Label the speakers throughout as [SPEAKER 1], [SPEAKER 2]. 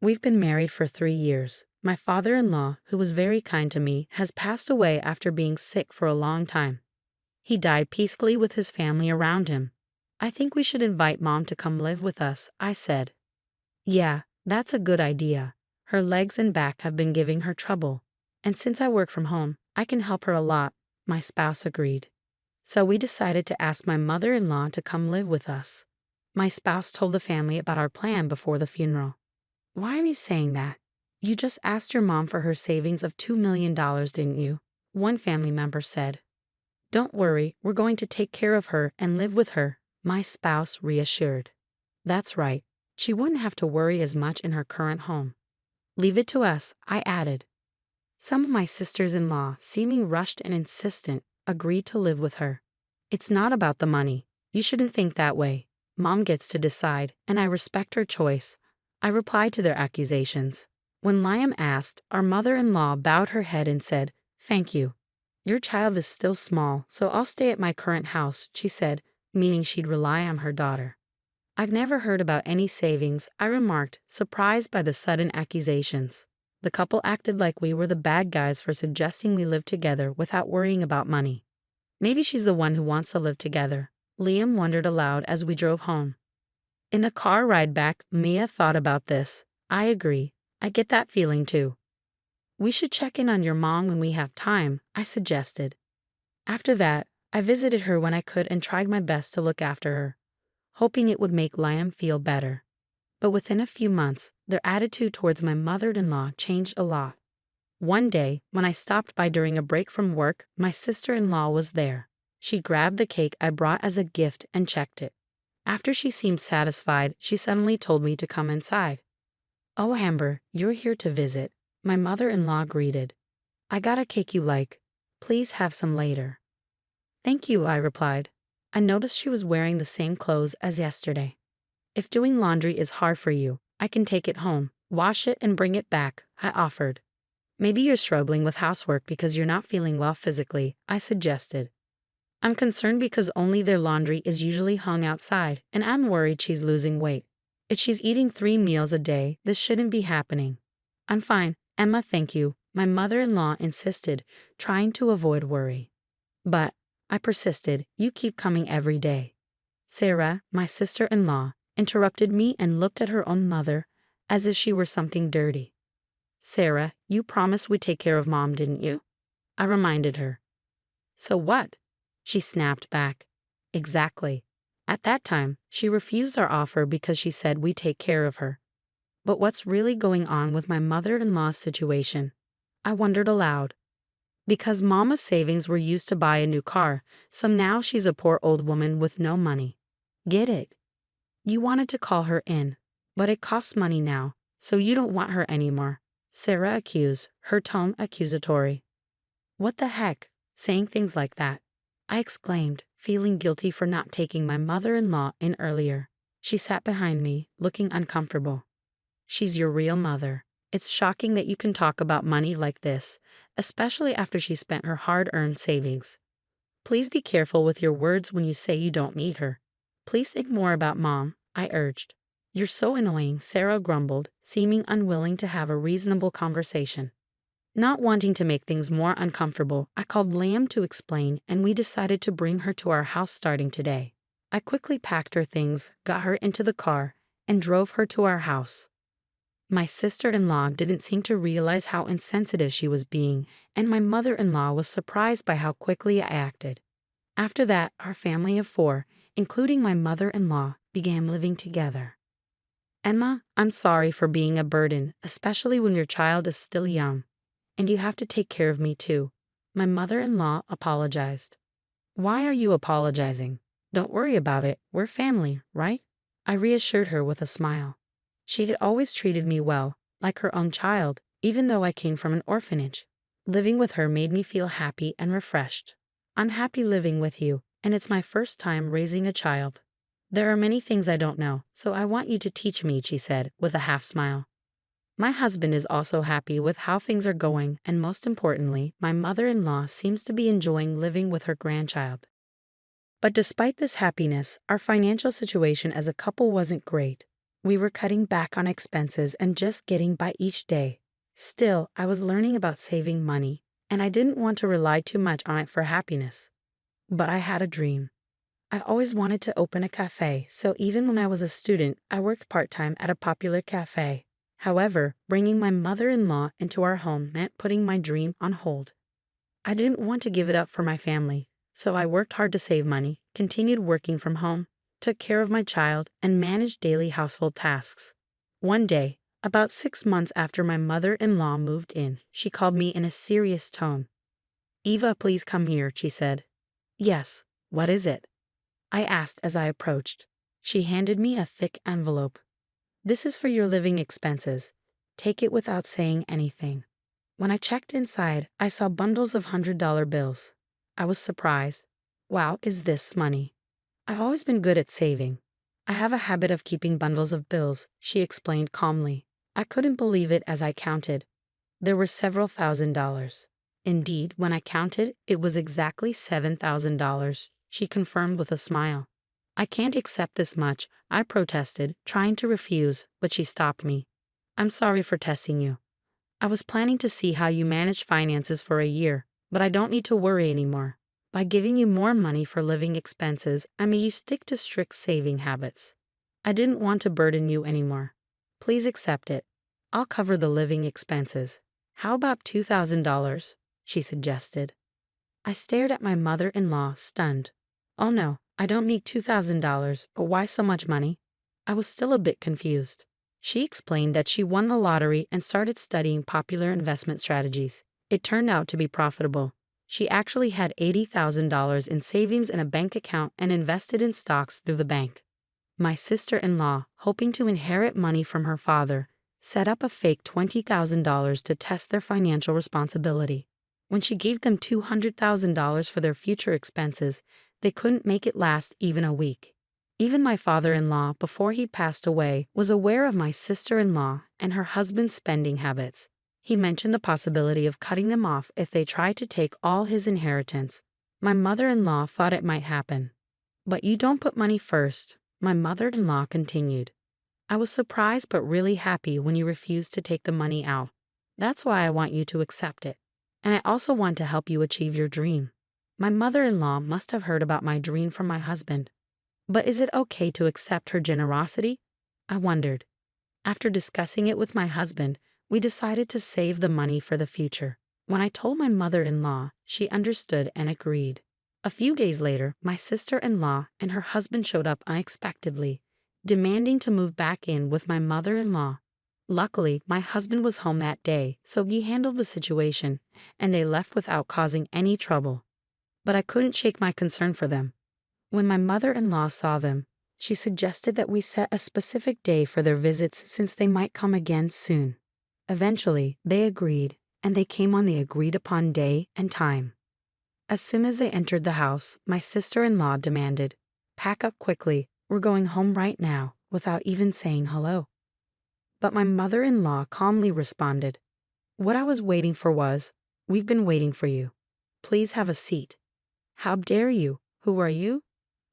[SPEAKER 1] We've been married for 3 years. My father-in-law, who was very kind to me, has passed away after being sick for a long time. He died peacefully with his family around him. I think we should invite Mom to come live with us, I said. Yeah, that's a good idea. Her legs and back have been giving her trouble. And since I work from home, I can help her a lot, my spouse agreed. So we decided to ask my mother-in-law to come live with us. My spouse told the family about our plan before the funeral. Why are you saying that? You just asked your mom for her savings of $2 million, didn't you? One family member said. Don't worry, we're going to take care of her and live with her, my spouse reassured. That's right. She wouldn't have to worry as much in her current home. Leave it to us, I added. Some of my sisters-in-law, seeming rushed and insistent, agreed to live with her. It's not about the money. You shouldn't think that way. Mom gets to decide, and I respect her choice. I replied to their accusations. When Liam asked, our mother-in-law bowed her head and said, Thank you. Your child is still small, so I'll stay at my current house, she said, meaning she'd rely on her daughter. I've never heard about any savings, I remarked, surprised by the sudden accusations. The couple acted like we were the bad guys for suggesting we live together without worrying about money. Maybe she's the one who wants to live together, Liam wondered aloud as we drove home. In the car ride back, Mia thought about this. I agree. I get that feeling too. We should check in on your mom when we have time, I suggested. After that, I visited her when I could and tried my best to look after her, hoping it would make Liam feel better. But within a few months, their attitude towards my mother-in-law changed a lot. One day, when I stopped by during a break from work, my sister-in-law was there. She grabbed the cake I brought as a gift and checked it. After she seemed satisfied, she suddenly told me to come inside. Oh, Amber, you're here to visit, my mother-in-law greeted. I got a cake you like. Please have some later. Thank you, I replied. I noticed she was wearing the same clothes as yesterday. If doing laundry is hard for you, I can take it home, wash it and bring it back, I offered. Maybe you're struggling with housework because you're not feeling well physically, I suggested. I'm concerned because only their laundry is usually hung outside, and I'm worried she's losing weight. If she's eating 3 meals a day, this shouldn't be happening. I'm fine, Emma, thank you, my mother-in-law insisted, trying to avoid worry. But, I persisted, you keep coming every day. Sarah, my sister-in-law, interrupted me and looked at her own mother, as if she were something dirty. Sarah, you promised we'd take care of Mom, didn't you? I reminded her. So what? She snapped back. Exactly. At that time, she refused our offer because she said we'd take care of her. But what's really going on with my mother-in-law's situation? I wondered aloud. Because Mama's savings were used to buy a new car, so now she's a poor old woman with no money. Get it? You wanted to call her in, but it costs money now, so you don't want her anymore, Sarah accused, her tone accusatory. What the heck, saying things like that? I exclaimed, feeling guilty for not taking my mother-in-law in earlier. She sat behind me, looking uncomfortable. She's your real mother. It's shocking that you can talk about money like this, especially after she spent her hard-earned savings. Please be careful with your words when you say you don't need her. Please think more about Mom, I urged. You're so annoying, Sarah grumbled, seeming unwilling to have a reasonable conversation. Not wanting to make things more uncomfortable, I called Liam to explain and we decided to bring her to our house starting today. I quickly packed her things, got her into the car, and drove her to our house. My sister-in-law didn't seem to realize how insensitive she was being, and my mother-in-law was surprised by how quickly I acted. After that, our family of 4, including my mother-in-law, began living together. Emma, I'm sorry for being a burden, especially when your child is still young. And you have to take care of me too. My mother-in-law apologized. Why are you apologizing? Don't worry about it, we're family, right? I reassured her with a smile. She had always treated me well, like her own child, even though I came from an orphanage. Living with her made me feel happy and refreshed. I'm happy living with you, and it's my first time raising a child. There are many things I don't know, so I want you to teach me, she said, with a half smile. My husband is also happy with how things are going, and most importantly, my mother-in-law seems to be enjoying living with her grandchild. But despite this happiness, our financial situation as a couple wasn't great. We were cutting back on expenses and just getting by each day. Still, I was learning about saving money, and I didn't want to rely too much on it for happiness. But I had a dream. I always wanted to open a cafe, so even when I was a student, I worked part-time at a popular cafe. However, bringing my mother-in-law into our home meant putting my dream on hold. I didn't want to give it up for my family, so I worked hard to save money, continued working from home, took care of my child, and managed daily household tasks. One day, about 6 months after my mother-in-law moved in, she called me in a serious tone. "Eva, please come here," she said. "Yes, what is it?" I asked as I approached. She handed me a thick envelope. "This is for your living expenses. Take it without saying anything." When I checked inside, I saw bundles of $100 bills. I was surprised. Wow, is this money? I've always been good at saving. I have a habit of keeping bundles of bills, she explained calmly. I couldn't believe it as I counted. There were several $1,000s. Indeed, when I counted, it was exactly $7,000, she confirmed with a smile. "I can't accept this much," I protested, trying to refuse, but she stopped me. "I'm sorry for testing you. I was planning to see how you manage finances for a year, but I don't need to worry anymore. By giving you more money for living expenses, I made you stick to strict saving habits. I didn't want to burden you anymore. Please accept it. I'll cover the living expenses. How about $2,000? She suggested. I stared at my mother-in-law, stunned. "Oh no, I don't need $2,000, but why so much money?" I was still a bit confused. She explained that she won the lottery and started studying popular investment strategies. It turned out to be profitable. She actually had $80,000 in savings in a bank account and invested in stocks through the bank. My sister-in-law, hoping to inherit money from her father, set up a fake $20,000 to test their financial responsibility. When she gave them $200,000 for their future expenses, they couldn't make it last even a week. Even my father-in-law, before he passed away, was aware of my sister-in-law and her husband's spending habits. He mentioned the possibility of cutting them off if they tried to take all his inheritance. My mother-in-law thought it might happen. "But you don't put money first," my mother-in-law continued. "I was surprised but really happy when you refused to take the money out. That's why I want you to accept it. And I also want to help you achieve your dream." My mother-in-law must have heard about my dream from my husband. But is it okay to accept her generosity? I wondered. After discussing it with my husband, we decided to save the money for the future. When I told my mother-in-law, she understood and agreed. A few days later, my sister-in-law and her husband showed up unexpectedly, demanding to move back in with my mother-in-law. Luckily, my husband was home that day, so he handled the situation, and they left without causing any trouble. But I couldn't shake my concern for them. When my mother-in-law saw them, she suggested that we set a specific day for their visits since they might come again soon. Eventually, they agreed, and they came on the agreed-upon day and time. As soon as they entered the house, my sister-in-law demanded, "Pack up quickly, we're going home right now," without even saying hello. But my mother-in-law calmly responded, "What I was waiting for was, we've been waiting for you. Please have a seat." "How dare you? Who are you?"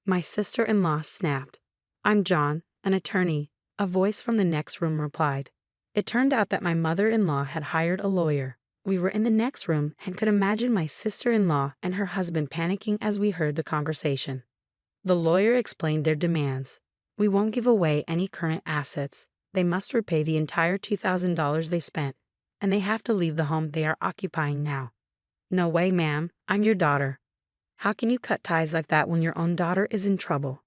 [SPEAKER 1] My sister-in-law snapped. "I'm John, an attorney," a voice from the next room replied. It turned out that my mother-in-law had hired a lawyer. We were in the next room and could imagine my sister-in-law and her husband panicking as we heard the conversation. The lawyer explained their demands. "We won't give away any current assets. They must repay the entire $2,000 they spent, and they have to leave the home they are occupying now." "No way, ma'am. I'm your daughter. How can you cut ties like that when your own daughter is in trouble?"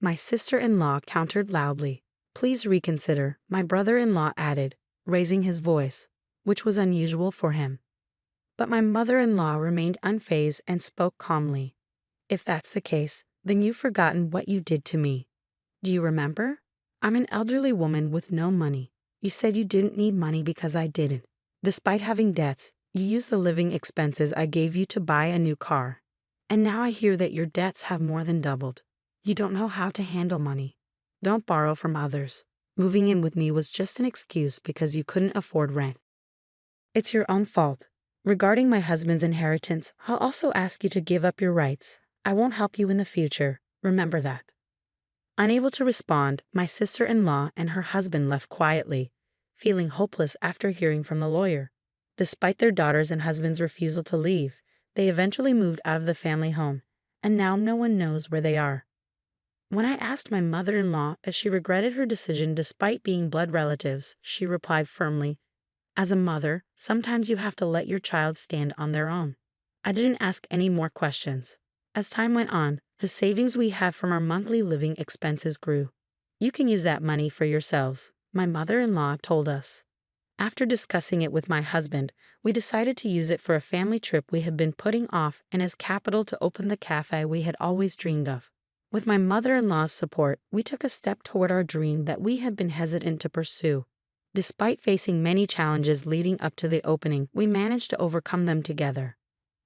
[SPEAKER 1] My sister-in-law countered loudly. "Please reconsider," my brother-in-law added, raising his voice, which was unusual for him. But my mother-in-law remained unfazed and spoke calmly. "If that's the case, then you've forgotten what you did to me. Do you remember? I'm an elderly woman with no money. You said you didn't need money because I didn't. Despite having debts, you used the living expenses I gave you to buy a new car. And now I hear that your debts have more than doubled. You don't know how to handle money. Don't borrow from others. Moving in with me was just an excuse because you couldn't afford rent. It's your own fault. Regarding my husband's inheritance, I'll also ask you to give up your rights. I won't help you in the future. Remember that." Unable to respond, my sister-in-law and her husband left quietly, feeling hopeless after hearing from the lawyer. Despite their daughters' and husband's refusal to leave, they eventually moved out of the family home, and now no one knows where they are. When I asked my mother-in-law if she regretted her decision despite being blood relatives, she replied firmly, "As a mother, sometimes you have to let your child stand on their own." I didn't ask any more questions. As time went on, the savings we had from our monthly living expenses grew. "You can use that money for yourselves," my mother-in-law told us. After discussing it with my husband, we decided to use it for a family trip we had been putting off and as capital to open the cafe we had always dreamed of. With my mother-in-law's support, we took a step toward our dream that we had been hesitant to pursue. Despite facing many challenges leading up to the opening, we managed to overcome them together.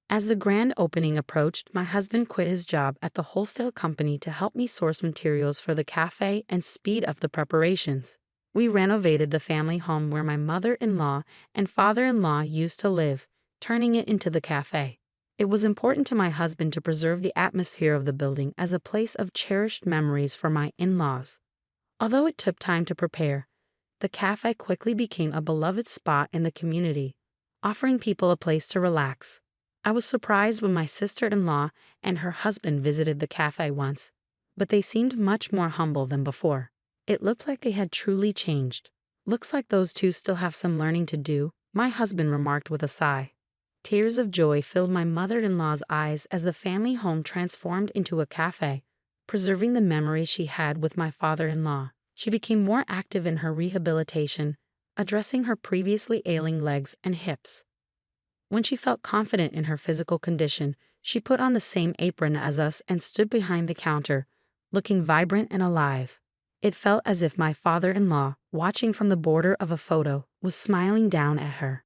[SPEAKER 1] As the grand opening approached, my husband quit his job at the wholesale company to help me source materials for the cafe and speed up the preparations. We renovated the family home where my mother-in-law and father-in-law used to live, turning it into the cafe. It was important to my husband to preserve the atmosphere of the building as a place of cherished memories for my in-laws. Although it took time to prepare, the cafe quickly became a beloved spot in the community, offering people a place to relax. I was surprised when my sister-in-law and her husband visited the cafe once, but they seemed much more humble than before. It looked like they had truly changed. "Looks like those two still have some learning to do," my husband remarked with a sigh. Tears of joy filled my mother-in-law's eyes as the family home transformed into a cafe, preserving the memories she had with my father-in-law. She became more active in her rehabilitation, addressing her previously ailing legs and hips. When she felt confident in her physical condition, she put on the same apron as us and stood behind the counter, looking vibrant and alive. It felt as if my father-in-law, watching from the border of a photo, was smiling down at her.